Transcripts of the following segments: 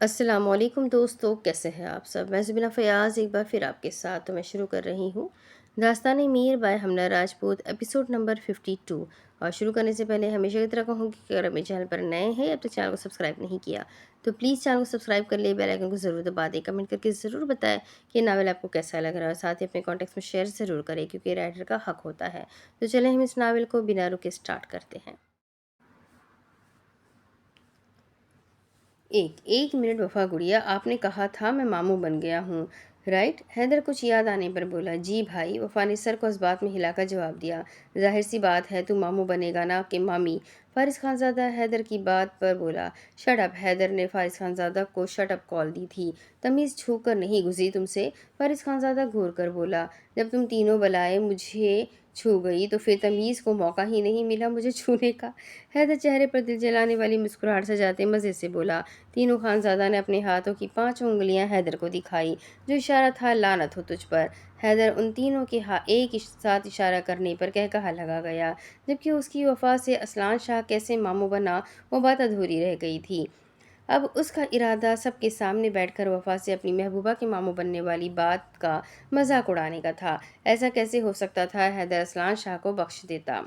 السلام علیکم دوستو، کیسے ہیں آپ سب؟ میں زبینہ فیاض ایک بار پھر آپ کے ساتھ تو میں شروع کر رہی ہوں داستان میر bye Humna Rajput episode number 52۔ اور شروع کرنے سے پہلے ہمیشہ کی طرح کہوں گی کہ اگر میرے چینل پر نئے ہیں اب تک چینل کو سبسکرائب نہیں کیا تو پلیز چینل کو سبسکرائب کر لیں، بیل آئیکن کو ضرور دبا دیں، کمنٹ کر کے ضرور بتائیں کہ ناول آپ کو کیسا لگ رہا ہے اور ساتھ ہی اپنے کانٹیکٹس میں شیئر ضرور کریں کیونکہ رائٹر کا حق ہوتا ہے۔ تو چلیں ہم اس ناول کو بنا رکے سٹارٹ کرتے ہیں۔ ایک منٹ وفا گڑیا، آپ نے کہا تھا میں ماموں بن گیا ہوں، رائٹ؟ حیدر کچھ یاد آنے پر بولا۔ جی بھائی، وفا نے سر کو اس بات میں ہلا کر جواب دیا۔ ظاہر سی بات ہے تو ماموں بنے گا نا کہ مامی؟ فارس خان زادہ حیدر کی بات پر بولا۔ Shut up! حیدر نے فارس خان زادہ کو شٹ اپ کال دی تھی۔ تمیز چھو کر نہیں گزری تم سے؟ فارس خان زادہ گھور کر بولا۔ جب تم تینوں بلائیں مجھے چھو گئی تو پھر تمیز کو موقع ہی نہیں ملا مجھے چھونے کا۔ حیدر چہرے پر دل جلانے والی مسکراہٹ سجاتے مزے سے بولا۔ تینوں خانزادہ نے اپنے ہاتھوں کی 5 انگلیاں حیدر کو دکھائی، جو اشارہ تھا لعنت ہو تجھ پر۔ حیدر ان تینوں کے ایک ساتھ اشارہ کرنے پر کہا لگا گیا، جبکہ اس کی وفا سے اسلان شاہ کیسے ماموں بنا وہ بات ادھوری رہ گئی تھی۔ اب اس کا ارادہ سب کے سامنے بیٹھ کر وفا سے اپنی محبوبہ کے ماموں بننے والی بات کا مذاق اڑانے کا تھا۔ ایسا کیسے ہو سکتا تھا؟ حیدر اسلان شاہ کو بخش دیتا۔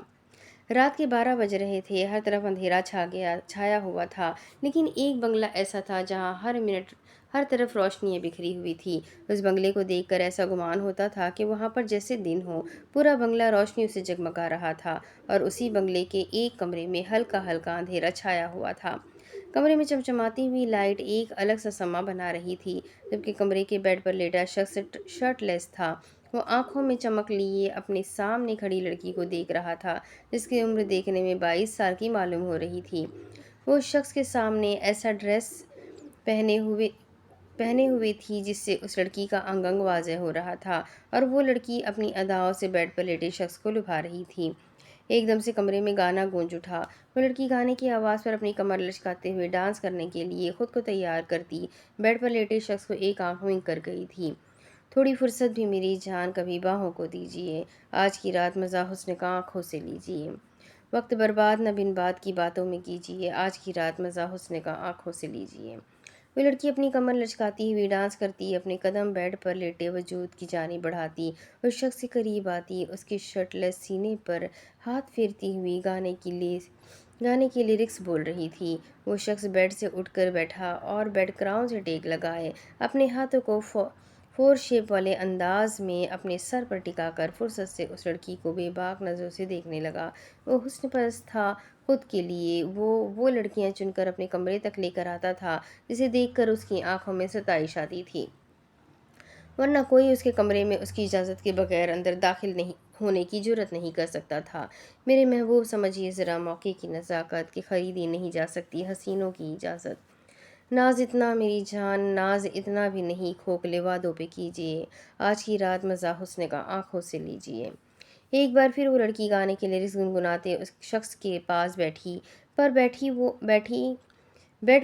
رات کے 12 بج رہے تھے، ہر طرف اندھیرا چھایا ہوا تھا، لیکن ایک بنگلہ ایسا تھا جہاں ہر منٹ ہر طرف روشنیاں بکھری ہوئی تھی۔ اس بنگلے کو دیکھ کر ایسا گمان ہوتا تھا کہ وہاں پر جیسے دن ہو، پورا بنگلہ روشنیوں سے جگمگا رہا تھا اور اسی بنگلے کے ایک کمرے میں ہلکا ہلکا اندھیرا چھایا ہوا تھا۔ کمرے میں چمچماتی ہوئی لائٹ ایک الگ سا سما بنا رہی تھی، جبکہ کمرے کے بیڈ پر لیٹا شخص شرٹ لیس تھا۔ وہ آنکھوں میں چمک لیے اپنے سامنے کھڑی لڑکی کو دیکھ رہا تھا، جس کی عمر دیکھنے میں 22 سال کی معلوم ہو رہی تھی۔ وہ شخص کے سامنے ایسا ڈریس پہنے ہوئے تھی جس سے اس لڑکی کا انگ انگ واضح ہو رہا تھا، اور وہ لڑکی اپنی اداؤں سے بیڈ پر لیٹے شخص کو لبھا رہی تھی۔ ایک دم سے کمرے میں گانا گونج اٹھا۔ وہ لڑکی گانے کی آواز پر اپنی کمر لچکاتے ہوئے ڈانس کرنے کے لیے خود کو تیار کرتی بیڈ پر لیٹے شخص کو ایک آنکھ ونک کر گئی تھی۔ تھوڑی فرصت بھی میری جان کبھی باہوں کو دیجیے، آج کی رات مزہ حسن کا آنکھوں سے لیجیے۔ وقت برباد نہ بن بات کی باتوں میں کیجیے، آج کی رات مزہ حسن کا آنکھوں سے لیجیے۔ وہ لڑکی اپنی کمر لچکاتی ہوئی ڈانس کرتی، اپنے قدم بیڈ پر لیٹے وجود کی جانب بڑھاتی، اس شخص کے قریب آتی، اس کے شرٹ لیس سینے پر ہاتھ پھیرتی ہوئی گانے کی لیرکس بول رہی تھی۔ وہ شخص بیڈ سے اٹھ کر بیٹھا اور بیڈ کراؤن سے ٹیک لگائے اپنے ہاتھوں کو فور شیپ والے انداز میں اپنے سر پر ٹکا کر فرصت سے اس لڑکی کو بے باک نظروں سے دیکھنے لگا۔ وہ حسن پرست تھا، خود کے لیے وہ لڑکیاں چن کر اپنے کمرے تک لے کر آتا تھا جسے دیکھ کر اس کی آنکھوں میں ستائش آتی تھی، ورنہ کوئی اس کے کمرے میں اس کی اجازت کے بغیر اندر داخل ہونے کی جرات نہیں کر سکتا تھا۔ میرے محبوب سمجھیے ذرا، موقع کی نزاکت کی خریدی نہیں جا سکتی حسینوں کی اجازت۔ ناز اتنا میری جان، ناز اتنا بھی نہیں، کھوکھلے وعدوں پہ کیجیے، آج کی رات مزہ حسن کا آنکھوں سے لیجیے۔ ایک بار پھر وہ لڑکی گانے کے لیرکس گنگناتے اس شخص کے پاس بیڈ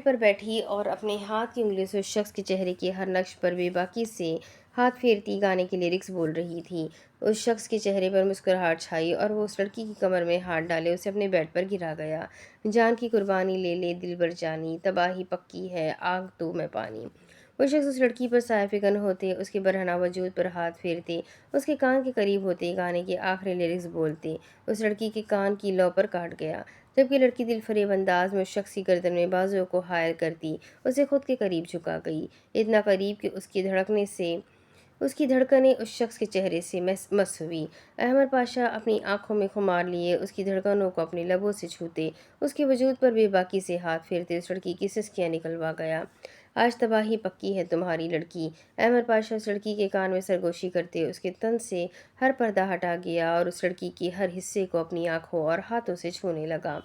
پر بیٹھی اور اپنے ہاتھ کی انگلیوں سے اس شخص کے چہرے کے ہر نقش پر بے باکی سے ہاتھ پھیرتی گانے کے لیرکس بول رہی تھی۔ اس شخص کے چہرے پر مسکراہٹ چھائی اور وہ اس لڑکی کی کمر میں ہاتھ ڈالے اسے اپنے بیڈ پر گرا گیا۔ جان کی قربانی لے لے دلبر جانی، تباہی پکی ہے آگ تو میں پانی۔ وہ شخص اس لڑکی پر سایہ فکن ہوتے، اس کے برہنہ وجود پر ہاتھ پھیرتے، اس کے کان کے قریب ہوتے گانے کے آخری لیرکس بولتے، اس لڑکی کے کان کی لو پر کاٹ گیا، جبکہ لڑکی دل فریب انداز میں اس شخص کی گردن میں بازوؤں کو حائل کرتی اسے خود کے قریب جھکا گئی، اتنا قریب کہ اس کی دھڑکنیں اس شخص کے چہرے سے مس ہوئی۔ احمر پاشا اپنی آنکھوں میں خمار لیے اس کی دھڑکنوں کو اپنے لبوں سے چھوتے، اس کے وجود پر بے باکی سے ہاتھ پھیرتے اس لڑکی کی سسکیاں نکلوا گیا۔ آج تباہی پکی ہے تمہاری لڑکی۔ احمر پاشا اس لڑکی کے کان میں سرگوشی کرتے اس کے تن سے ہر پردہ ہٹا گیا اور اس لڑکی کے ہر حصے کو اپنی آنکھوں اور ہاتھوں سے چھونے لگا۔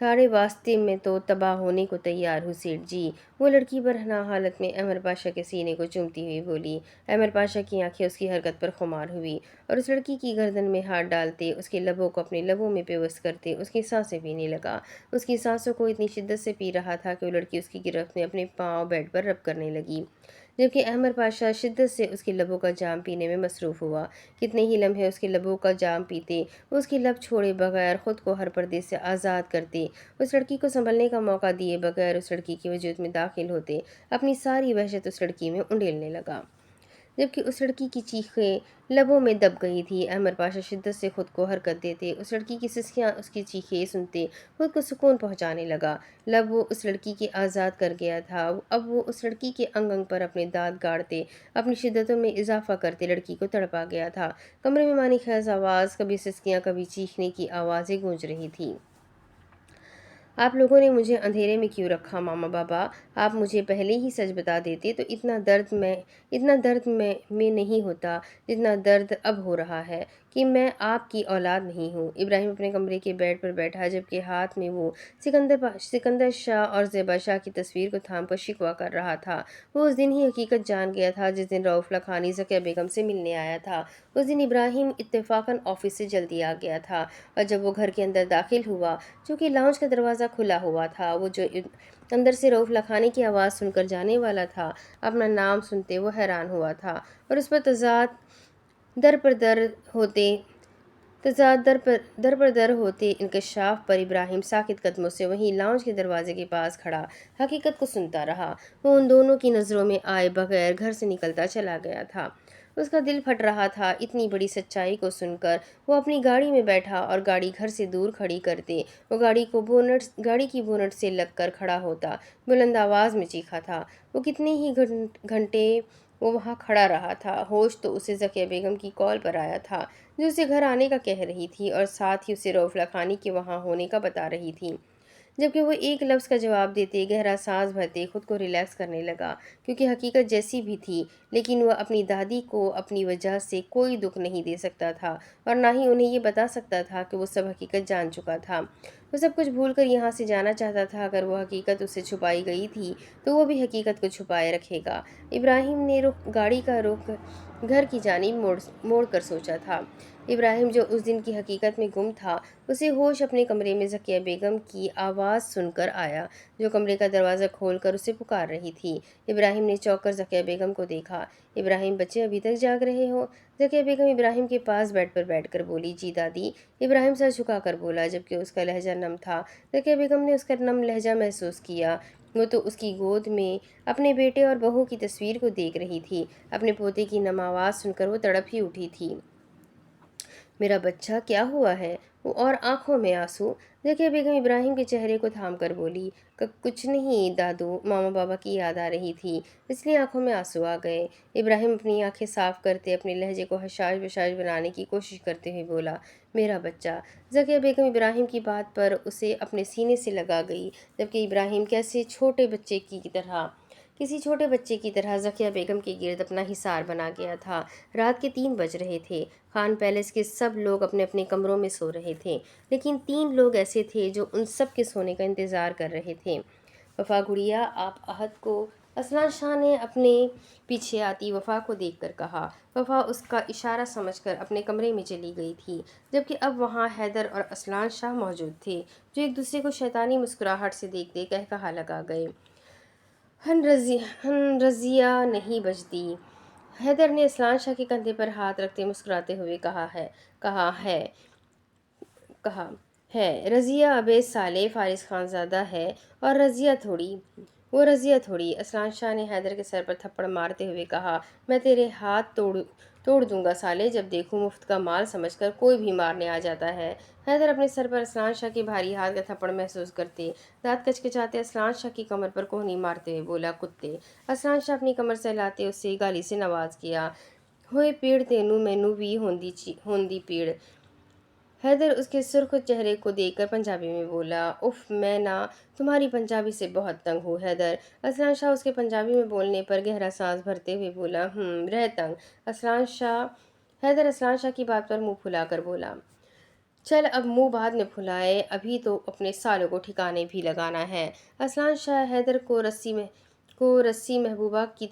تھارے واسطے میں تو تباہ ہونے کو تیار ہوں سیٹھ جی، وہ لڑکی برہنہ حالت میں احمر پاشا کے سینے کو چومتی ہوئی بولی۔ احمر پاشا کی آنکھیں اس کی حرکت پر خمار ہوئی اور اس لڑکی کی گردن میں ہاتھ ڈالتے، اس کے لبوں کو اپنے لبوں میں پیوست کرتے اس کی سانسیں پینے لگا۔ اس کی سانسوں کو اتنی شدت سے پی رہا تھا کہ وہ لڑکی اس کی گرفت میں اپنے پاؤں بیڈ پر رب کرنے لگی۔ جبکہ احمد پاشا شدت سے اس کے لبوں کا جام پینے میں مصروف ہوا۔ کتنے ہی لمحے اس کے لبوں کا جام پیتے، اس کے لب چھوڑے بغیر خود کو ہر پردے سے آزاد کرتے، اس لڑکی کو سنبھلنے کا موقع دیے بغیر اس لڑکی کے وجود میں داخل ہوتے، اپنی ساری وحشت اس لڑکی میں انڈیلنے لگا۔ جبکہ اس لڑکی کی چیخیں لبوں میں دب گئی تھی، احمد پاشا شدت سے خود کو حرکت دیتے، اس لڑکی کی سسکیاں، اس کی چیخیں سنتے خود کو سکون پہنچانے لگا۔ لب وہ اس لڑکی کے آزاد کر گیا تھا، اب وہ اس لڑکی کے انگ انگ پر اپنے دانت گاڑتے، اپنی شدتوں میں اضافہ کرتے لڑکی کو تڑپا گیا تھا۔ کمرے میں معنی خیز آواز، کبھی سسکیاں کبھی چیخنے کی آوازیں گونج رہی تھیں۔ آپ لوگوں نے مجھے اندھیرے میں کیوں رکھا ماما بابا؟ آپ مجھے پہلے ہی سچ بتا دیتے تو اتنا درد میں نہیں ہوتا جتنا درد اب ہو رہا ہے کہ میں آپ کی اولاد نہیں ہوں۔ ابراہیم اپنے کمرے کے بیڈ پر بیٹھا، جبکہ ہاتھ میں وہ سکندر شاہ اور زیبا شاہ کی تصویر کو تھام کر شکوہ کر رہا تھا۔ وہ اس دن ہی حقیقت جان گیا تھا جس دن رؤف لکھانی ذکیہ بیگم سے ملنے آیا تھا۔ اس دن ابراہیم اتفاقاً آفس سے جلدی آ گیا تھا، اور جب وہ گھر کے اندر داخل ہوا، چونکہ لاؤنج کا دروازہ کھلا ہوا تھا، وہ جو اندر سے رؤف لکھانی کی آواز سن کر جانے والا تھا، اپنا نام سنتے وہ حیران ہوا تھا، اور اس پر در پر در ہوتے انکشاف پر ابراہیم ساکت قدموں سے وہیں لاؤنج کے دروازے کے پاس کھڑا حقیقت کو سنتا رہا۔ وہ ان دونوں کی نظروں میں آئے بغیر گھر سے نکلتا چلا گیا تھا۔ اس کا دل پھٹ رہا تھا اتنی بڑی سچائی کو سن کر۔ وہ اپنی گاڑی میں بیٹھا اور گاڑی گھر سے دور کھڑی کرتے وہ گاڑی کی بونٹ سے لگ کر کھڑا ہوتا، بلند آواز میں چیخا تھا۔ وہ کتنے ہی گھنٹے وہ وہاں کھڑا رہا تھا۔ ہوش تو اسے ذکیہ بیگم کی کال پر آیا تھا، جو اسے گھر آنے کا کہہ رہی تھی، اور ساتھ ہی اسے رؤف لکھانی کے وہاں ہونے کا بتا رہی تھی۔ جبکہ وہ ایک لفظ کا جواب دیتے، گہرا سانس بھرتے خود کو ریلیکس کرنے لگا، کیونکہ حقیقت جیسی بھی تھی، لیکن وہ اپنی دادی کو اپنی وجہ سے کوئی دکھ نہیں دے سکتا تھا، اور نہ ہی انہیں یہ بتا سکتا تھا کہ وہ سب حقیقت جان چکا تھا۔ وہ سب کچھ بھول کر یہاں سے جانا چاہتا تھا۔ اگر وہ حقیقت اس سے چھپائی گئی تھی تو وہ بھی حقیقت کو چھپائے رکھے گا۔ ابراہیم نے گاڑی کا رخ گھر کی جانب موڑ کر سوچا تھا۔ ابراہیم جو اس دن کی حقیقت میں گم تھا، اسے ہوش اپنے کمرے میں ذکیہ بیگم کی آواز سن کر آیا، جو کمرے کا دروازہ کھول کر اسے پکار رہی تھی۔ ابراہیم نے چونک کر ذکیہ بیگم کو دیکھا۔ ابراہیم بچے ابھی تک جاگ رہے ہو؟ ذکیہ بیگم ابراہیم کے پاس بیڈ پر بیٹھ کر بولی۔ جی دادی، ابراہیم سر جھکا کر بولا، جبکہ اس کا لہجہ نم تھا۔ ذکیہ بیگم نے اس کا نم لہجہ محسوس کیا۔ وہ تو اس کی گود میں اپنے بیٹے اور بہو کی تصویر کو دیکھ رہی تھی۔ اپنے پوتے کی نم آواز سن کر وہ تڑپ ہی اٹھی تھی۔ میرا بچہ، کیا ہوا ہے؟ اور آنکھوں میں آنسو۔ ذکیہ بیگم ابراہیم کے چہرے کو تھام کر بولی، کچھ نہیں دادو، ماما بابا کی یاد آ رہی تھی، اس لیے آنکھوں میں آنسو آ گئے۔ ابراہیم اپنی آنکھیں صاف کرتے اپنے لہجے کو حشاش بشاش بنانے کی کوشش کرتے ہوئے بولا، میرا بچہ۔ ذکیہ بیگم ابراہیم کی بات پر اسے اپنے سینے سے لگا گئی، جبکہ ابراہیم کسی چھوٹے بچے کی طرح ذکیہ بیگم کے گرد اپنا حصار بنا گیا تھا۔ رات کے 3 بج رہے تھے۔ خان پیلس کے سب لوگ اپنے اپنے کمروں میں سو رہے تھے، لیکن 3 لوگ ایسے تھے جو ان سب کے سونے کا انتظار کر رہے تھے۔ وفا گڑیا، آپ احد کو؟ اسلان شاہ نے اپنے پیچھے آتی وفا کو دیکھ کر کہا۔ وفا اس کا اشارہ سمجھ کر اپنے کمرے میں چلی گئی تھی، جبکہ اب وہاں حیدر اور اسلان شاہ موجود تھے، جو ایک دوسرے کو شیطانی مسکراہٹ سے دیکھتے کہا لگا گئے، ہن رضیہ نہیں بجتی۔ حیدر نے اسلان شاہ کے کندھے پر ہاتھ رکھتے مسکراتے ہوئے کہا ہے رضیہ ابے صالح فارس خان زادہ ہے، اور وہ رضیہ تھوڑی۔ اسلان شاہ نے حیدر کے سر پر تھپڑ مارتے ہوئے کہا، میں تیرے ہاتھ توڑ دوں گا سالے، جب دیکھوں مفت کا مال سمجھ کر کوئی بھی مارنے آ جاتا ہے۔ حیدر اپنے سر پر اسلان شاہ کے بھاری ہاتھ کا تھپڑ محسوس کرتے دانت کچکچاتے اسلان شاہ کی کمر پر کوہنی مارتے ہوئے بولا، کتے۔ اسلان شاہ اپنی کمر سہلاتے اسے گالی سے نواز کیا، ہوئے پیڑ تینوں مینوں بھی ہوندی پیڑ۔ حیدر اس کے سرخ چہرے کو دیکھ کر پنجابی میں بولا، اف، میں نا تمہاری پنجابی سے بہت تنگ ہوں حیدر۔ اسلان شاہ اس کے پنجابی میں بولنے پر گہرا سانس بھرتے ہوئے بولا، رہ تنگ۔ حیدر اسلان شاہ کی بات پر منہ پھلا کر بولا، چل اب منہ بعد میں پھلائے، ابھی تو اپنے سالوں کو ٹھکانے بھی لگانا ہے۔ اسلان شاہ حیدر کو روٹھی محبوبہ کی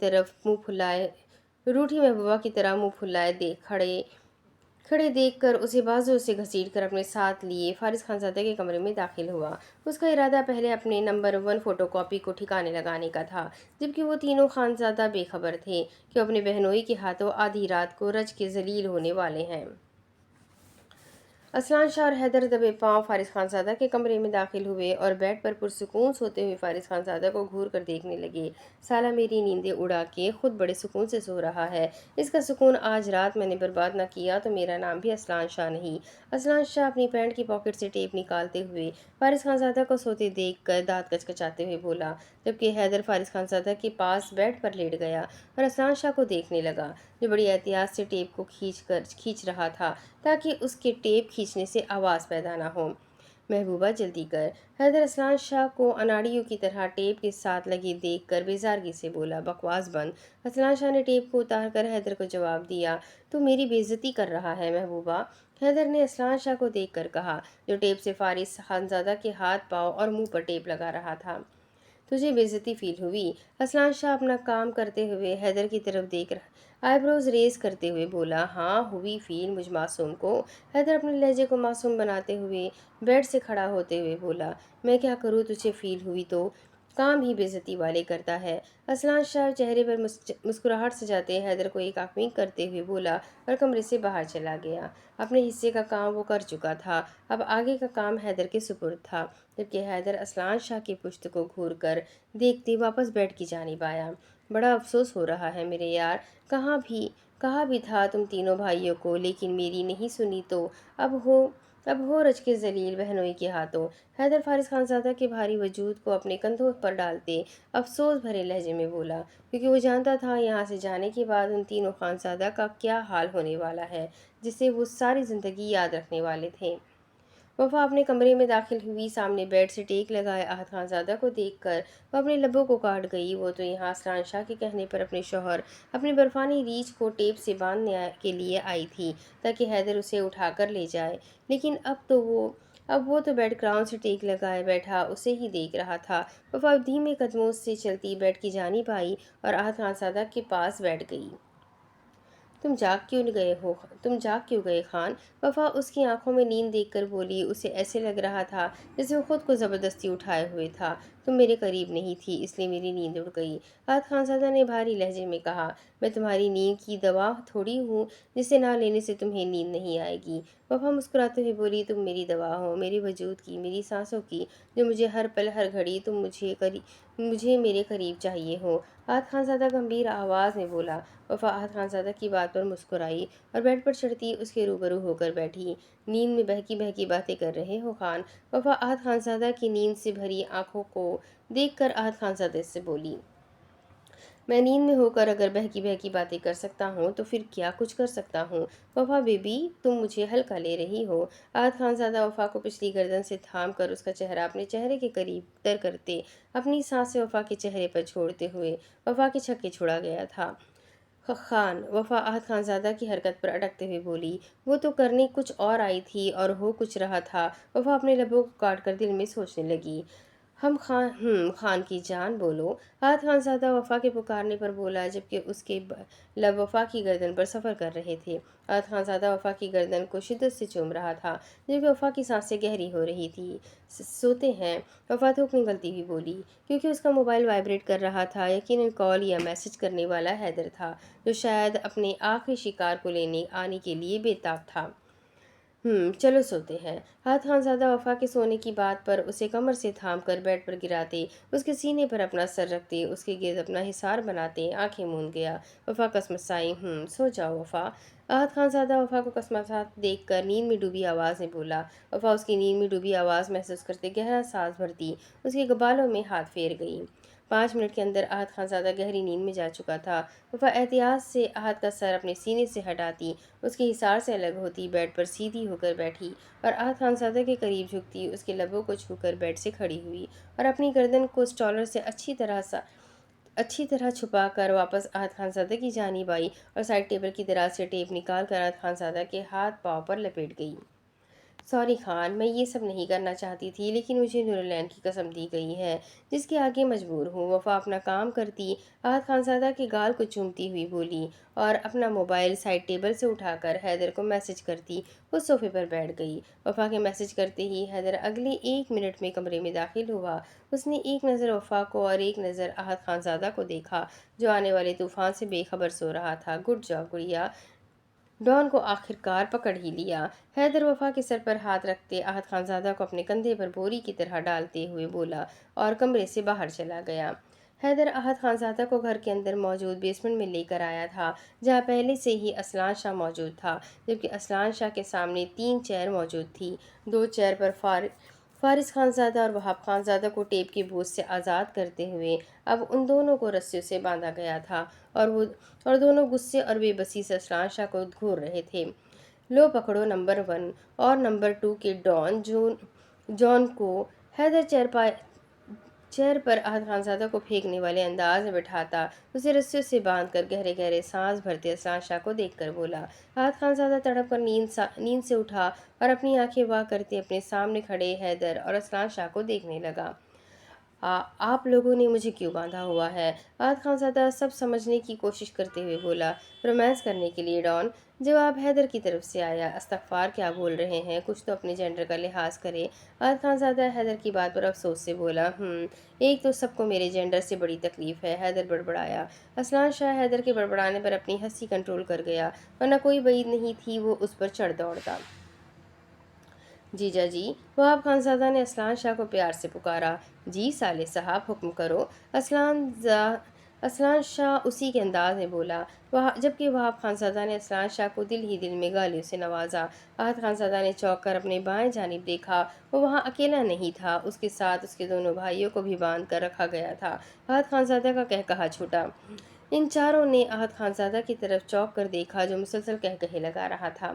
طرح منہ پھلائے دیکھ کھڑے دیکھ کر اسے بازو سے گھسیٹ کر اپنے ساتھ لیے فارس خانزادہ کے کمرے میں داخل ہوا۔ اس کا ارادہ پہلے اپنے نمبر 1 فوٹو کاپی کو ٹھکانے لگانے کا تھا، جبکہ وہ تینوں خانزادہ بے خبر تھے کہ وہ اپنے بہنوئی کے ہاتھوں آدھی رات کو رج کے ذلیل ہونے والے ہیں۔ اسلان شاہ اور حیدر دبے پاؤں فارس خانزادہ کے کمرے میں داخل ہوئے اور بیڈ پر پرسکون سوتے ہوئے فارس خانزادہ کو گھور کر دیکھنے لگے۔ سالہ میری نیندیں اڑا کے خود بڑے سکون سے سو رہا ہے۔ اس کا سکون آج رات میں نے برباد نہ کیا تو میرا نام بھی اسلان شاہ نہیں۔ اسلان شاہ اپنی پینٹ کی پاکٹ سے ٹیپ نکالتے ہوئے فارس خانزادہ کو سوتے دیکھ کر دانت کچکچاتے ہوئے بولا، جبکہ حیدر فارس خانزادہ کے پاس بیڈ پر لیٹ گیا اور اسلان شاہ کو دیکھنے لگا، جو بڑی احتیاط سے ٹیپ کو کھینچ رہا تھا تاکہ اس کے ٹیپ کھینچنے سے آواز پیدا نہ ہو۔ محبوبہ جلدی کر۔ حیدر اسلان شاہ کو اناڑیوں کی طرح ٹیپ کے ساتھ لگے دیکھ کر بیزارگی سے بولا، بکواس بند۔ اسلان شاہ نے ٹیپ کو اتار کر حیدر کو جواب دیا، تو میری بے عزتی کر رہا ہے محبوبہ؟ حیدر نے اسلان شاہ کو دیکھ کر کہا، جو ٹیپ سے فارس خانزادہ کے ہاتھ پاؤں اور منہ پر ٹیپ لگا رہا تھا۔ تجھے بے عزتی فیل ہوئی؟ اسلان شاہ اپنا کام کرتے ہوئے حیدر کی طرف دیکھ رہا آئی بروز ریز کرتے ہوئے بولا، ہاں ہوئی فیل مجھ معصوم کو۔ حیدر اپنے لہجے کو معصوم بناتے ہوئے بیڈ سے کھڑا ہوتے ہوئے بولا، میں کیا کروں، تجھے فیل ہوئی تو کام ہی بے عزتی والے کرتا ہے۔ اسلان شاہ چہرے پر مسکراہٹ سجاتے حیدر کو ایک آنکھ ونک کرتے ہوئے بولا اور کمرے سے باہر چلا گیا۔ اپنے حصے کا کام وہ کر چکا تھا، اب آگے کا کام حیدر کے سپرد تھا، جبکہ حیدر اسلان شاہ کی پشت کو گھور کر دیکھتے واپس بیڈ کی جانب آیا۔ بڑا افسوس ہو رہا ہے میرے یار، کہا بھی تھا تم تینوں بھائیوں کو، لیکن میری نہیں سنی تو اب ہو رج کے ذلیل بہنوئی کے ہاتھوں۔ حیدر فارس خانزادہ کے بھاری وجود کو اپنے کندھوں پر ڈالتے افسوس بھرے لہجے میں بولا، کیونکہ وہ جانتا تھا یہاں سے جانے کے بعد ان تینوں خانزادہ کا کیا حال ہونے والا ہے، جسے وہ ساری زندگی یاد رکھنے والے تھے۔ وفا اپنے کمرے میں داخل ہوئی۔ سامنے بیڈ سے ٹیک لگائے احد خانزادہ کو دیکھ کر وہ اپنے لبوں کو کاٹ گئی۔ وہ تو یہاں اسلان شاہ کے کہنے پر اپنے شوہر اپنی برفانی ریچھ کو ٹیپ سے باندھنے کے لیے آئی تھی تاکہ حیدر اسے اٹھا کر لے جائے، لیکن اب وہ تو بیڈ کراؤن سے ٹیک لگائے بیٹھا اسے ہی دیکھ رہا تھا۔ وفا دھیمے قدموں سے چلتی بیڈ کی جانب آئی اور احد خانزادہ کے پاس بیٹھ گئی۔ تم جاگ کیوں گئے خان؟ وفا اس کی آنکھوں میں نیند دیکھ کر بولی۔ اسے ایسے لگ رہا تھا جیسے وہ خود کو زبردستی اٹھائے ہوئے تھا۔ تم میرے قریب نہیں تھی، اس لیے میری نیند اڑ گئی، احد خانزادہ نے بھاری لہجے میں کہا۔ میں تمہاری نیند کی دوا تھوڑی ہوں جسے نہ لینے سے تمہیں نیند نہیں آئے گی۔ وفا مسکراتے ہوئے بولی، تم میری دوا ہو، میرے وجود کی، میری سانسوں کی، جو مجھے ہر پل ہر گھڑی تم مجھے میرے قریب چاہیے ہو، احد خانزادہ گمبھیر آواز میں بولا۔ وفا احد خانزادہ کی بات پر مسکرائی اور بیڈ پر چڑھتی اس کے روبرو ہو کر بیٹھی۔ نیند میں بہکی بہکی باتیں کر رہے ہو خان؟ وفا احد خانزادہ کی نیند سے بھری آنکھوں کو دیکھ کر احد خانزادہ سے بولی، میں نیند میں ہو کر اگر بہکی بہکی باتیں کر سکتا ہوں تو پھر کیا کچھ کر سکتا ہوں؟ وفا بیبی تم مجھے ہلکا لے رہی ہو؟ احد خانزادہ وفا کو پچھلی گردن سے تھام کر اس کا چہرہ اپنے چہرے کے قریب تر کرتے اپنی سانسیں وفا کے چہرے پر چھوڑتے ہوئے وفا کے چھکے چھڑا گیا تھا۔ خان، وفا احد خانزادہ کی حرکت پر اٹکتے ہوئے بولی، وہ تو کرنے کچھ اور آئی تھی اور ہو کچھ رہا تھا۔ وفا اپنے لبوں کو کاٹ کر دل میں سوچنے لگی، خان کی جان بولو۔ احد خانزادہ وفا کے پکارنے پر بولا، جبکہ اس کے لب وفا کی گردن پر سفر کر رہے تھے۔ احد خانزادہ وفا کی گردن کو شدت سے چوم رہا تھا، جبکہ وفا کی سانسیں گہری ہو رہی تھی۔ سوتے ہیں؟ وفا تھوک نگلتی ہوئی بولی، کیونکہ اس کا موبائل وائبریٹ کر رہا تھا۔ یقیناً کال یا میسج کرنے والا حیدر تھا، جو شاید اپنے آخری شکار کو لینے آنے کے لیے بے تاب تھا۔ چلو سوتے ہیں۔ احد خانزادہ وفا کے سونے کی بات پر اسے کمر سے تھام کر بیڈ پر گراتے، اس کے سینے پر اپنا سر رکھتے، اس کے گرد اپنا حصار بناتے آنکھیں موند گیا۔ وفا کسمسائی، سو جاؤ وفا۔ احد خانزادہ وفا کو کسمساتا دیکھ کر نیند میں ڈوبی آواز میں بولا۔ وفا اس کی نیند میں ڈوبی آواز محسوس کرتے گہرا سانس بھرتی اس کے بالوں میں ہاتھ پھیر گئی۔ 5 منٹ کے اندر احد خانزادہ گہری نیند میں جا چکا تھا۔ وفا احتیاط سے احد کا سر اپنے سینے سے ہٹاتی، اس کے حصار سے الگ ہوتی، بیڈ پر سیدھی ہو کر بیٹھی اور احد خانزادہ کے قریب جھکتی، اس کے لبوں کو چھو کر بیڈ سے کھڑی ہوئی اور اپنی گردن کو اسٹالر سے اچھی طرح چھپا کر واپس احد خانزادہ کی جانب آئی اور سائڈ ٹیبل کی دراز سے ٹیپ نکال کر احد خانزادہ کے ہاتھ پاؤں پر لپیٹ گئی۔ سوری خان، میں یہ سب نہیں کرنا چاہتی تھی، لیکن مجھے نورالعین کی قسم دی گئی ہے جس کے آگے مجبور ہوں۔ وفا اپنا کام کرتی احد خانزادہ کے گال کو چومتی ہوئی بولی اور اپنا موبائل سائڈ ٹیبل سے اٹھا کر حیدر کو میسج کرتی وہ صوفے پر بیٹھ گئی۔ وفا کے میسج کرتے ہی حیدر اگلے 1 منٹ میں کمرے میں داخل ہوا۔ اس نے ایک نظر وفا کو اور ایک نظر احد خانزادہ کو دیکھا جو آنے والے طوفان سے بے خبر سو رہا تھا۔ گڈ جاب گڑیا، ڈان کو آخر کار پکڑ ہی لیا۔ حیدر وفا کے سر پر ہاتھ رکھتے احد خانزادہ کو اپنے کندھے پر بوری کی طرح ڈالتے ہوئے بولا اور کمرے سے باہر چلا گیا۔ حیدر احد خانزادہ کو گھر کے اندر موجود بیسمنٹ میں لے کر آیا تھا جہاں پہلے سے ہی اسلان شاہ موجود تھا، جبکہ اسلان شاہ کے سامنے 3 چیئر موجود تھی۔ 2 چیئر پر فارس خانزادہ اور وہاب خانزادہ کو ٹیپ کی بوجھ سے آزاد کرتے ہوئے اب ان دونوں کو رسیوں سے باندھا گیا تھا اور دونوں غصے اور بے بسی سے اسلان شاہ کو گھور رہے تھے۔ لو پکڑو نمبر 1 اور نمبر 2 کے ڈان جان کو۔ حیدر چیئر پر احد خانزادہ کو پھینکنے والے انداز میں بٹھاتا اسے رسیوں سے باندھ کر گہرے گہرے سانس بھرتے اسلان شاہ کو دیکھ کر بولا۔ احد خانزادہ تڑپ کر نیند سے اٹھا اور اپنی آنکھیں واہ کرتے اپنے سامنے کھڑے حیدر اور اسلان شاہ کو دیکھنے لگا۔ آپ لوگوں نے مجھے کیوں باندھا ہوا ہے؟ احد خانزادہ سب سمجھنے کی کوشش کرتے ہوئے بولا۔ رومانس کرنے کے لیے ڈان، جواب حیدر کی طرف سے آیا۔ استغفار، کیا بول رہے ہیں؟ کچھ تو اپنے جینڈر کا لحاظ کرے۔ احد خانزادہ حیدر کی بات پر افسوس سے بولا۔ ایک تو سب کو میرے جینڈر سے بڑی تکلیف ہے، حیدر بڑبڑایا۔ اسلان شاہ حیدر کے بڑبڑانے پر اپنی ہنسی کنٹرول کر گیا، ورنہ کوئی بعید نہیں تھی وہ اس پر چڑھ دوڑتا۔ جیجا جی، وہاب خانزادہ نے اسلان شاہ کو پیار سے پکارا۔ جی صالح صاحب، حکم کرو، اسلان شاہ اسی کے انداز میں بولا، جبکہ وہاب خانزادہ نے اسلان شاہ کو دل ہی دل میں گالیوں سے نوازا۔ احد خانزادہ نے چونک کر اپنے بائیں جانب دیکھا، وہ وہاں اکیلا نہیں تھا، اس کے ساتھ اس کے دونوں بھائیوں کو بھی باندھ کر رکھا گیا تھا۔ احد خانزادہ کا قہقہا چھوٹا۔ ان چاروں نے احد خانزادہ کی طرف چونک کر دیکھا جو مسلسل قہقہے لگا رہا تھا۔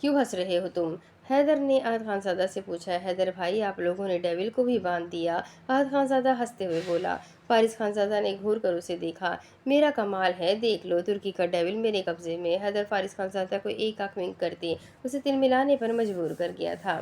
کیوں ہنس رہے ہو تم؟ حیدر نے احد خانزادہ سے پوچھا۔ حیدر بھائی، آپ لوگوں نے ڈیول کو بھی باندھ دیا، احد خانزادہ ہنستے ہوئے بولا۔ فارس خانزادہ نے گھور کر اسے دیکھا۔ میرا کمال ہے، دیکھ لو، ترکی کا ڈیول میرے قبضے میں۔ حیدر فارس خانزادہ کو ایک آنکھ ونک کرتے اسے تل ملانے پر مجبور کر گیا تھا۔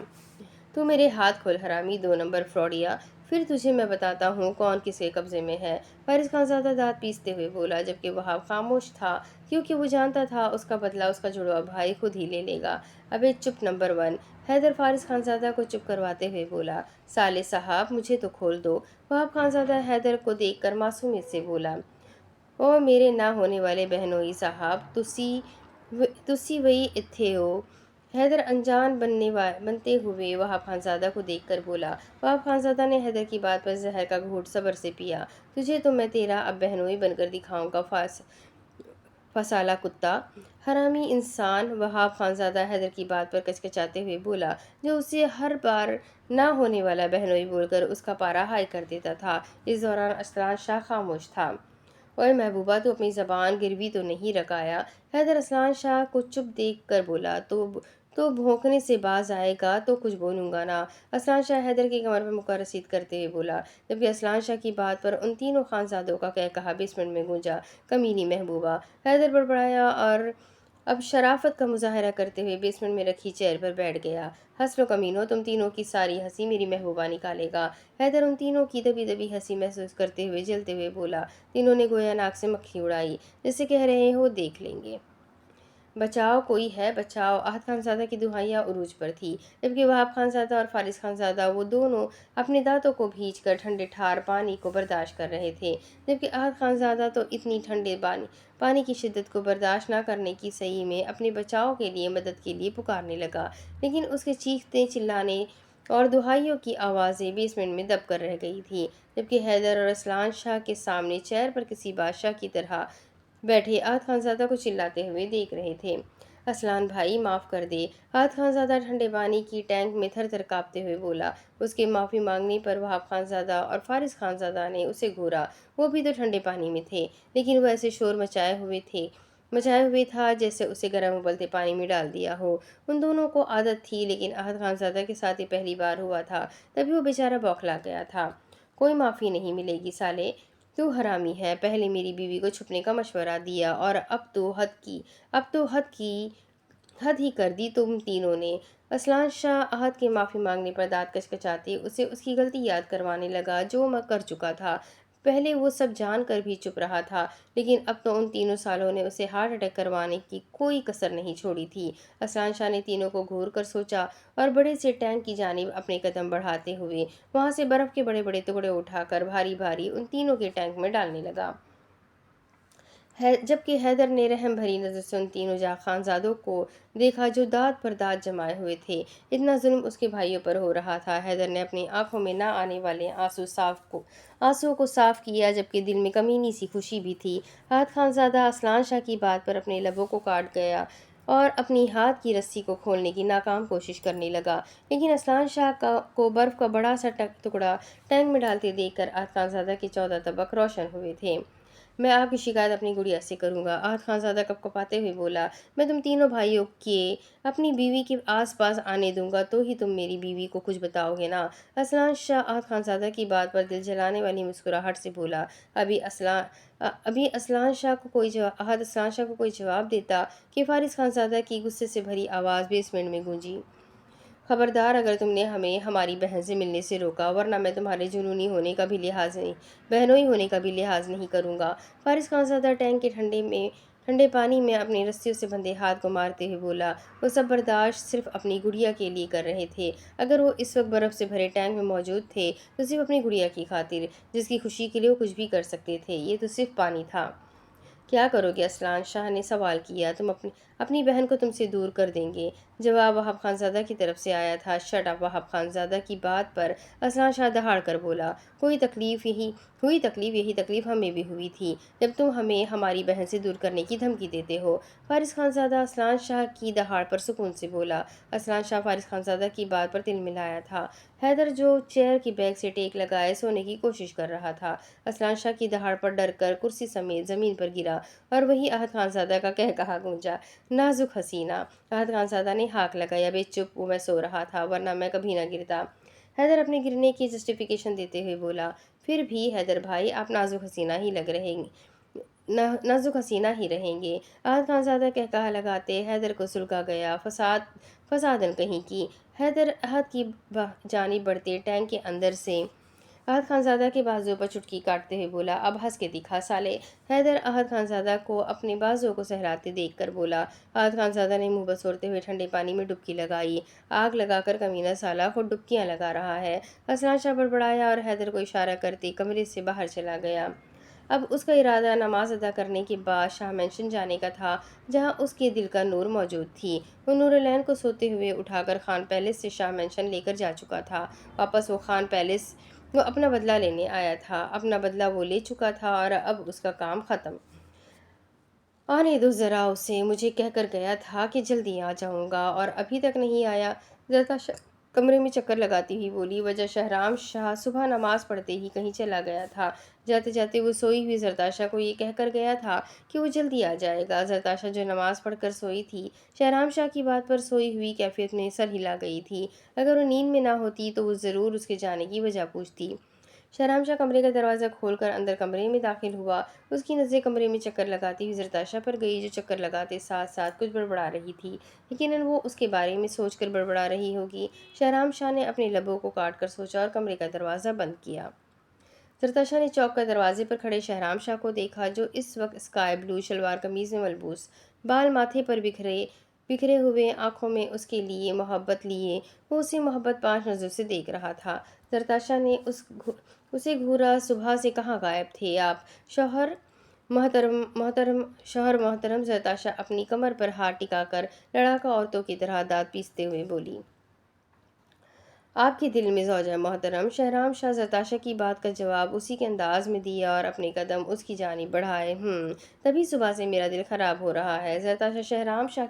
تو میرے ہاتھ کھول حرامی 2 نمبر فراڈیا، پھر تجھے میں بتاتا ہوں کون کس کے قبضے میں ہے۔ فارس خانزادہ دانت پیستے ہوئے بولا، جبکہ وہاب خاموش تھا کیونکہ وہ جانتا تھا اس کا بدلہ اس کا جڑواں بھائی خود ہی لے لے گا۔ ابے چپ نمبر 1، حیدر فارس خانزادہ کو چپ کرواتے ہوئے بولا۔ صالح صاحب، مجھے تو کھول دو، وہاب خانزادہ حیدر کو دیکھ کر معصومیت سے بولا۔ او میرے نہ ہونے والے بہنوئی صاحب، تسی وہی اتھے ہو؟ حیدر انجان بنتے ہوئے وہاب خانزادہ کو دیکھ کر بولا۔ وہاب خانزادہ نے حیدر کی بات پر زہر کا گھونٹ صبر سے پیا۔ تجھے تو میں تیرا اب بہنوئی بن کر دکھاؤں گا، فسالہ کتا، حرامی انسان، وہاب خانزادہ حیدر کی بات پر کچکچاتے ہوئے بولا، جو اسے ہر بار نہ ہونے والا بہنوئی بول کر اس کا پارا ہائی کر دیتا تھا۔ اس دوران اسلان شاہ خاموش تھا۔ اوئے محبوبہ، تو اپنی زبان گروی تو نہیں رکایا؟ حیدر اسلان شاہ کو چپ دیکھ کر بولا۔ تو بھونکنے سے باز آئے گا تو کچھ بولوں گا نا، اسلان شاہ حیدر کی کمر پر مکہ رسید کرتے ہوئے بولا، جبکہ اسلان شاہ کی بات پر ان تینوں خانزادوں کا قہقہا بیسمنٹ میں گونجا۔ کمینی محبوبہ، حیدر بڑبڑایا اور اب شرافت کا مظاہرہ کرتے ہوئے بیسمنٹ میں رکھی چیئر پر بیٹھ گیا۔ ہنس لو کمینوں، تم تینوں کی ساری ہنسی میری محبوبہ نکالے گا۔ حیدر ان تینوں کی دبی دبی ہنسی محسوس کرتے ہوئے جلتے ہوئے بولا۔ تینوں نے گویا ناک سے مکھی اڑائی، جسے کہہ رہے ہو دیکھ لیں گے۔ بچاؤ، کوئی ہے بچاؤ! احد خانزادہ کی دہائیاں عروج پر تھی، جبکہ وہاب خانزادہ اور فارس خانزادہ وہ دونوں اپنے دانتوں کو بھینچ کر ٹھنڈے ٹھار پانی کو برداشت کر رہے تھے، جبکہ احد خانزادہ تو اتنی ٹھنڈے پانی کی شدت کو برداشت نہ کرنے کی صحیح میں اپنے بچاؤ کے لیے مدد کے لیے پکارنے لگا، لیکن اس کے چیخنے چلانے اور دہائیوں کی آوازیں بیسمنٹ میں دب کر رہ گئی تھیں، جبکہ حیدر اور اسلان شاہ کے سامنے چیئر پر کسی بادشاہ کی طرح بیٹھے احد خانزادہ کو چلاتے ہوئے دیکھ رہے تھے۔ اسلان بھائی، معاف کر دے، احد خانزادہ ٹھنڈے پانی کی ٹینک میں تھر تھر کانپتے ہوئے بولا۔ اس کے معافی مانگنے پر وہاب خانزادہ اور فارس خانزادہ نے اسے گھورا۔ وہ بھی تو ٹھنڈے پانی میں تھے، لیکن وہ ایسے شور مچائے ہوئے تھا جیسے اسے گرم ابلتے پانی میں ڈال دیا ہو۔ ان دونوں کو عادت تھی، لیکن احد خانزادہ کے ساتھ یہ پہلی بار ہوا تھا، تبھی وہ بیچارہ بوکھلا گیا تھا۔ کوئی معافی نہیں ملے گی سالے، تو حرامی ہے، پہلے میری بیوی کو چھپنے کا مشورہ دیا اور اب تو حد کی حد ہی کر دی تم تینوں نے۔ اسلان شاہ احد کے معافی مانگنے پر دانت کچکچاتے اسے اس کی غلطی یاد کروانے لگا جو میں کر چکا تھا۔ پہلے وہ سب جان کر بھی چپ رہا تھا، لیکن اب تو ان تینوں سالوں نے اسے ہارٹ اٹیک کروانے کی کوئی کسر نہیں چھوڑی تھی۔ اسلان شاہ نے تینوں کو گھور کر سوچا اور بڑے سے ٹینک کی جانب اپنے قدم بڑھاتے ہوئے وہاں سے برف کے بڑے بڑے ٹکڑے اٹھا کر بھاری بھاری ان تینوں کے ٹینک میں ڈالنے لگا۔ جبکہ حیدر نے رحم بھری نظر سے ان تینوں خانزادوں کو دیکھا جو دانت پر دانت جمائے ہوئے تھے۔ اتنا ظلم اس کے بھائیوں پر ہو رہا تھا۔ حیدر نے اپنی آنکھوں میں نہ آنے والے آنسوؤں کو صاف کیا، جبکہ دل میں کمینی سی خوشی بھی تھی۔ احد خانزادہ اسلان شاہ کی بات پر اپنے لبوں کو کاٹ گیا اور اپنی ہاتھ کی رسی کو کھولنے کی ناکام کوشش کرنے لگا، لیکن اسلان شاہ کو برف کا بڑا سا ٹکڑا ٹینک میں ڈالتے دیکھ کر احد خانزادہ کے 14 طبق روشن ہوئے تھے۔ میں آپ کی شکایت اپنی گڑیا سے کروں گا، احد خانزادہ کپکپاتے ہوئے بولا۔ میں تم تینوں بھائیوں کے اپنی بیوی کے آس پاس آنے دوں گا تو ہی تم میری بیوی کو کچھ بتاؤ گے نا؟ اسلان شاہ احد خانزادہ کی بات پر دل جلانے والی مسکراہٹ سے بولا۔ احد اسلان شاہ کو کوئی جواب دیتا کہ فارس خانزادہ کی غصے سے بھری آواز بیسمنٹ میں گونجی۔ خبردار، اگر تم نے ہمیں ہماری بہن سے ملنے سے روکا، ورنہ میں تمہارے جنونی ہونے کا بھی بہنوئی ہونے کا بھی لحاظ نہیں کروں گا۔ فارس خانزادہ ٹینک کے ٹھنڈے پانی میں اپنے رسیوں سے بندھے ہاتھ کو مارتے ہوئے بولا۔ وہ سب برداشت صرف اپنی گڑیا کے لیے کر رہے تھے۔ اگر وہ اس وقت برف سے بھرے ٹینک میں موجود تھے تو صرف اپنی گڑیا کی خاطر، جس کی خوشی کے لیے وہ کچھ بھی کر سکتے تھے۔ یہ تو صرف پانی تھا۔ کیا کرو گے؟ اسلان شاہ نے سوال کیا۔ تم اپنی بہن کو تم سے دور کر دیں گے؟ جواب وہاب خانزادہ کی طرف سے آیا تھا۔ Shut up! وہاب خانزادہ کی بات پر اسلان شاہ دہاڑ کر بولا۔ یہی تکلیف ہمیں بھی ہوئی تھی جب تم ہمیں ہماری بہن سے دور کرنے کی دھمکی دیتے ہو۔ فارس خانزادہ اسلان شاہ کی دہاڑ پر سکون سے بولا۔ اسلان شاہ فارس خانزادہ کی بات پر تل ملایا تھا۔ حیدر جو چیئر کی بیک سے ٹیک لگائے سونے کی کوشش کر رہا تھا، اسلان شاہ کی دہاڑ پر ڈر کر کرسی سمیت زمین پر گرا اور وہی احد خانزادہ کا قہقہا گونجا۔ نازک حسینہ! احد خانزادہ نے ہاک لگایا۔ بے چپ! وہ میں سو رہا تھا، ورنہ میں کبھی نہ گرتا۔ حیدر اپنے گرنے کی جسٹیفیکیشن دیتے ہوئے بولا۔ پھر بھی حیدر بھائی، آپ نازک حسینہ ہی رہیں گے۔ احد خانزادہ قہقہا لگاتے حیدر کو سلگا گیا۔ فسادن کہیں کی! حیدر احد کی جانب بڑھتے ٹینک کے اندر سے احد خانزادہ کے بازو پر چٹکی کاٹتے ہوئے بولا۔ اب ہنس کے دکھا سالے! حیدر احد خانزادہ کو اپنے بازو کو سہلاتے دیکھ کر بولا۔ احد خانزادہ نے منہ بسورتے ہوئے ٹھنڈے پانی میں ڈبکی لگائی۔ آگ لگا کر کمینہ سالہ خود ڈبکیاں لگا رہا ہے! اسلان شاہ بڑبڑایا اور حیدر کو اشارہ کرتے کمرے سے باہر چلا گیا۔ اب اس کا ارادہ نماز ادا کرنے کے بعد شاہ مینشن جانے کا تھا، جہاں اس کے دل کا نور موجود تھی۔ وہ نور العین کو سوتے ہوئے اٹھا کر خان پیلس سے شاہ مینشن لے کر جا چکا تھا۔ واپس وہ خان پیلس وہ اپنا بدلہ لینے آیا تھا۔ اپنا بدلہ وہ لے چکا تھا اور اب اس کا کام ختم۔ آنے دو ذرا اسے، مجھے کہہ کر گیا تھا کہ جلدی آ جاؤں گا اور ابھی تک نہیں آیا۔ زرتاشہ کمرے میں چکر لگاتی ہوئی بولی۔ وجہ شہرام شاہ صبح نماز پڑھتے ہی کہیں چلا گیا تھا۔ جاتے جاتے وہ سوئی ہوئی زرتاشہ کو یہ کہہ کر گیا تھا کہ وہ جلدی آ جائے گا۔ زرتاشہ جو نماز پڑھ کر سوئی تھی، شہرام شاہ کی بات پر سوئی ہوئی کیفیت میں سر ہلا گئی تھی۔ اگر وہ نیند میں نہ ہوتی تو وہ ضرور اس کے جانے کی وجہ پوچھتی۔ شہرام شاہ کمرے کا دروازہ کھول کر اندر کمرے میں داخل ہوا۔ اس کی نظریں کمرے میں چکر لگاتی ہوئی زرتاشہ پر گئی، جو چکر لگاتے ساتھ ساتھ کچھ بڑبڑا رہی تھی۔ یقیناً وہ اس کے بارے میں سوچ کر بڑبڑا رہی ہوگی۔ شہرام شاہ نے اپنے لبوں کو کاٹ کر سوچا اور کمرے کا دروازہ بند کیا۔ زرتاشہ نے چوک کر دروازے پر کھڑے شہرام شاہ کو دیکھا، جو اس وقت اسکائی بلو شلوار قمیض میں ملبوس، بال ماتھے پر بکھرے ہوئے، آنکھوں میں اس کے لیے محبت لیے وہ اسے محبت 5 نظروں سے دیکھ رہا تھا۔ زرتاشہ نے اسے گھورا۔ صبح سے کہاں غائب تھے آپ، شوہر محترم؟ زرتاشہ اپنی کمر پر ہاتھ ٹکا کر لڑاکا عورتوں کی طرح دانت پیستے ہوئے بولی۔ آپ کے دل میں زوجہ محترم؟ شہرام شاہ زرتاشہ کی بات کا جواب اسی کے انداز میں دیا اور اپنے قدم اس کی جانب بڑھائے۔ تبھی صبح سے میرا دل خراب ہو رہا ہے۔ زرتاشہ شہرام شاہ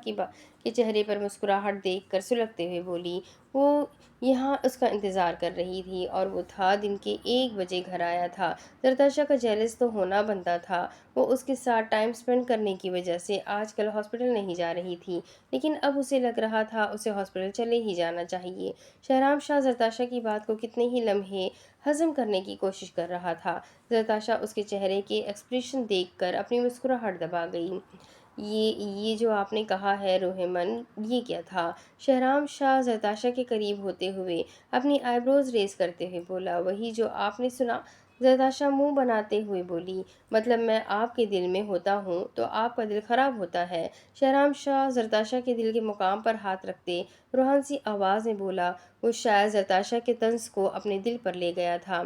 کے چہرے پر مسکراہٹ دیکھ کر سلگتے ہوئے بولی۔ وہ یہاں اس کا انتظار کر رہی تھی اور وہ تھا دن کے 1 بجے گھر آیا تھا۔ زرتاشہ کا جیلس تو ہونا بنتا تھا۔ وہ اس کے ساتھ ٹائم سپینڈ کرنے کی وجہ سے آج کل ہاسپٹل نہیں جا رہی تھی، لیکن اب اسے لگ رہا تھا اسے ہاسپٹل چلے ہی جانا چاہیے۔ شہرام شاہ زرتاشہ کی بات کو کتنے ہی لمحے ہضم کرنے کی کوشش کر رہا تھا۔ زرتاشہ اس کے چہرے کے ایکسپریشن دیکھ کر اپنی مسکراہٹ دبا گئی۔ یہ جو آپ نے کہا ہے روح من، یہ کیا تھا؟ شہرام شاہ زرتاشا کے قریب ہوتے ہوئے اپنی آئی بروز ریز کرتے ہوئے بولا۔ وہی جو آپ نے سنا؟ زرتاشا منہ بناتے ہوئے بولی۔ مطلب میں آپ کے دل میں ہوتا ہوں تو آپ کا دل خراب ہوتا ہے؟ شہرام شاہ زرتاشا کے دل کے مقام پر ہاتھ رکھتے روحان سی آواز میں بولا۔ وہ شاید زرتاشا کے طنز کو اپنے دل پر لے گیا تھا۔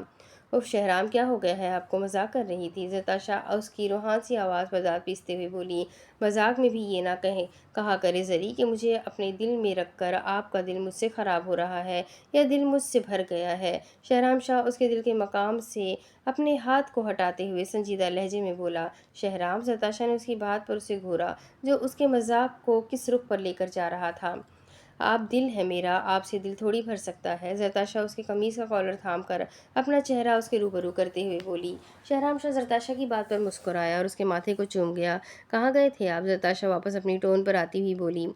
اف شہرام، کیا ہو گیا ہے؟ آپ کو مذاق کر رہی تھی؟ زرتاشا اس کی روحان سی آواز پر دانت پیستے ہوئے بولی۔ مذاق میں بھی یہ نہ کہا کرے زری کہ مجھے اپنے دل میں رکھ کر آپ کا دل مجھ سے خراب ہو رہا ہے یا دل مجھ سے بھر گیا ہے۔ شہرام شاہ اس کے دل کے مقام سے اپنے ہاتھ کو ہٹاتے ہوئے سنجیدہ لہجے میں بولا۔ شہرام، زرتاشا نے اس کی بات پر اسے گھورا جو اس کے مذاق کو کس رخ پر لے کر جا رہا تھا۔ آپ دل ہے میرا، آپ سے دل تھوڑی بھر سکتا ہے؟ زرتاشا اس کے قمیص کا کالر تھام کر اپنا چہرہ اس کے روبرو کرتے ہوئے بولی۔ شہرام شاہ زرتاشا کی بات پر مسکرایا اور اس کے ماتھے کو چوم گیا۔ کہاں گئے تھے آپ؟ زرتاشا واپس اپنی ٹون پر آتی ہوئی بولی۔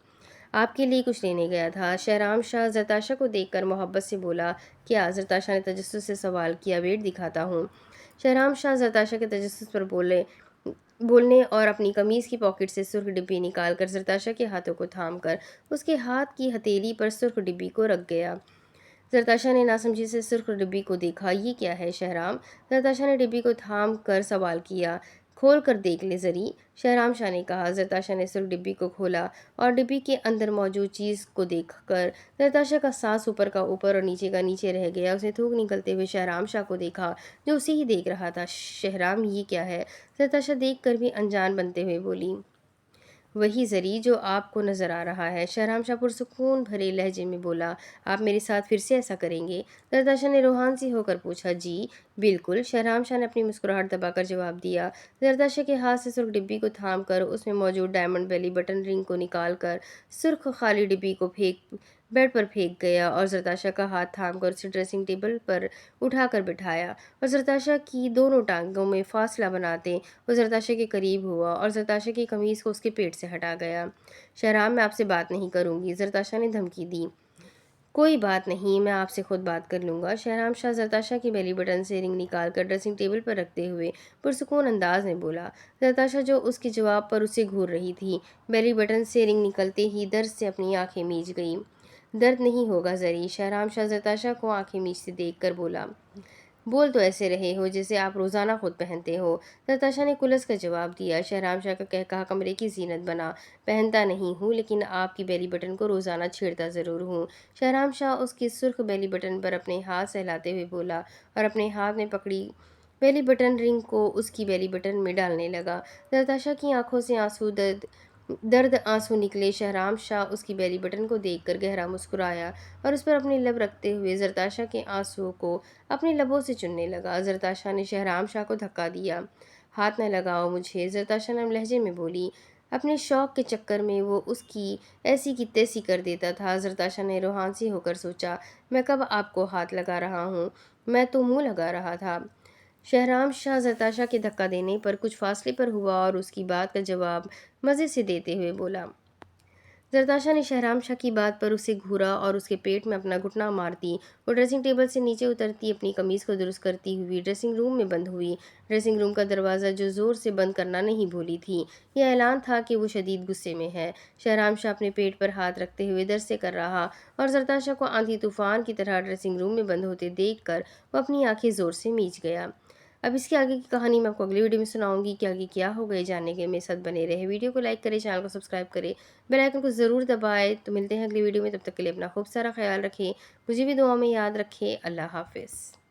آپ کے لیے کچھ لینے گیا تھا۔ شہرام شاہ زرتاشا کو دیکھ کر محبت سے بولا۔ کیا؟ زرتاشا نے تجسس سے سوال کیا۔ ویٹ دکھاتا ہوں۔ شہرام شاہ زرتاشا کے تجسس پر بولنے اور اپنی قمیص کی پاکٹ سے سرخ ڈبی نکال کر زرتاشا کے ہاتھوں کو تھام کر اس کے ہاتھ کی ہتھیلی پر سرخ ڈبی کو رکھ گیا۔ زرتاشا نے ناسمجھی سے سرخ ڈبی کو دیکھا۔ یہ کیا ہے شہرام؟ زرتاشا نے ڈبی کو تھام کر سوال کیا۔ کھول کر دیکھ لے زری، شہرام شاہ نے کہا۔ زرتاشا نے سرخ ڈبی کو کھولا اور ڈبی کے اندر موجود چیز کو دیکھ کر زرتاشا کا سانس اوپر کا اوپر اور نیچے کا نیچے رہ گیا۔ اس نے تھوک نکلتے ہوئے شہرام شاہ کو دیکھا جو اسے ہی دیکھ رہا تھا۔ شہرام، یہ کیا ہے؟ زرتاشا دیکھ کر بھی انجان بنتے ہوئے بولی۔ وہی زری جو آپ کو نظر آ رہا ہے۔ شہرام شاہ پرسکون بھرے لہجے میں بولا۔ آپ میرے ساتھ پھر سے ایسا کریں گے؟ زرتاشا نے روحان سی ہو کر پوچھا۔ جی بالکل، شہرام شاہ نے اپنی مسکراہٹ دبا کر جواب دیا۔ زرتاشا کے ہاتھ سے سرخ ڈبی کو تھام کر اس میں موجود ڈائمنڈ بیلی بٹن رنگ کو نکال کر سرخ خالی ڈبی کو بیڈ پر پھینک گیا اور زرتاشا کا ہاتھ تھام کر اسے ڈریسنگ ٹیبل پر اٹھا کر بٹھایا اور زرتاشا کی دونوں ٹانگوں میں فاصلہ بناتے وہ زرتاشا کے قریب ہوا اور زرتاشا کی قمیص کو اس کے پیٹ سے ہٹا گیا۔ شہرام، میں آپ سے بات نہیں کروں گی، زرتاشا نے دھمکی دی۔ کوئی بات نہیں، میں آپ سے خود بات کر لوں گا۔ شہرام شاہ زرتاشا کی بیلی بٹن سے رنگ نکال کر ڈریسنگ ٹیبل پر رکھتے ہوئے پرسکون انداز میں بولا۔ زرتاشا جو اس کے جواب پر اسے گھور رہی تھی، بیلی بٹن سے رنگ نکلتے ہی درد سے اپنی آنکھیں میج گئی۔ درد نہیں ہوگا زری، شہرام شاہ زرتاشا کو آنکھیں میچتے دیکھ کر بولا۔ بول تو ایسے رہے ہو جیسے آپ روزانہ خود پہنتے ہو، زرتاشا نے کلس کا جواب دیا۔ شہرام شاہ کا کہا کمرے کی زینت بنا۔ پہنتا نہیں ہوں، لیکن آپ کی بیلی بٹن کو روزانہ چھیڑتا ضرور ہوں۔ شہرام شاہ اس کی سرخ بیلی بٹن پر اپنے ہاتھ سہلاتے ہوئے بولا اور اپنے ہاتھ میں پکڑی بیلی بٹن رنگ کو اس کی بیلی بٹن میں ڈالنے لگا۔ زرتاشا کی آنکھوں سے درد آنسو نکلے۔ شہرام شاہ اس کی بیلی بٹن کو دیکھ کر گہرا مسکرایا اور اس پر اپنی لب رکھتے ہوئے زرتاشا کے آنسوؤں کو اپنے لبوں سے چننے لگا۔ زرتاشا نے شہرام شاہ کو دھکا دیا۔ ہاتھ نہ لگاؤ مجھے، زرتاشا نرم لہجے میں بولی۔ اپنے شوق کے چکر میں وہ اس کی ایسی کی تیسی کر دیتا تھا۔ زرتاشا نے روحان سی ہو کر سوچا، میں کب آپ کو ہاتھ لگا رہا ہوں؟ میں تو منہ لگا رہا تھا۔ شہرام شاہ زرتاشا کے دھکا دینے پر کچھ فاصلے پر ہوا اور اس کی بات کا جواب مزے سے دیتے ہوئے بولا۔ زرتاشا نے شہرام شاہ کی بات پر اسے گھورا اور اس کے پیٹ میں اپنا گھٹنا مارتی وہ ڈریسنگ ٹیبل سے نیچے اترتی اپنی قمیص کو درست کرتی ہوئی ڈریسنگ روم میں بند ہوئی۔ ڈریسنگ روم کا دروازہ جو زور سے بند کرنا نہیں بھولی تھی، یہ اعلان تھا کہ وہ شدید غصے میں ہے۔ شہرام شاہ اپنے پیٹ پر ہاتھ رکھتے ہوئے در سے کر رہا اور زرتاشا کو آندھی طوفان کی طرح ڈریسنگ روم میں بند ہوتے دیکھ کر وہ اپنی آنکھیں زور سے میچ گیا۔ اب اس کے آگے کی کہانی میں آپ کو اگلی ویڈیو میں سناؤں گی کہ آگے کیا ہوگا۔ یہ جاننے کے میرے ساتھ بنے رہے۔ ویڈیو کو لائک کریں، چینل کو سبسکرائب کریں، بیل آئیکن کو ضرور دبائیں۔ تو ملتے ہیں اگلی ویڈیو میں، تب تک کے لیے اپنا خوب سارا خیال رکھیں، مجھے بھی دعا میں یاد رکھیں۔ اللہ حافظ۔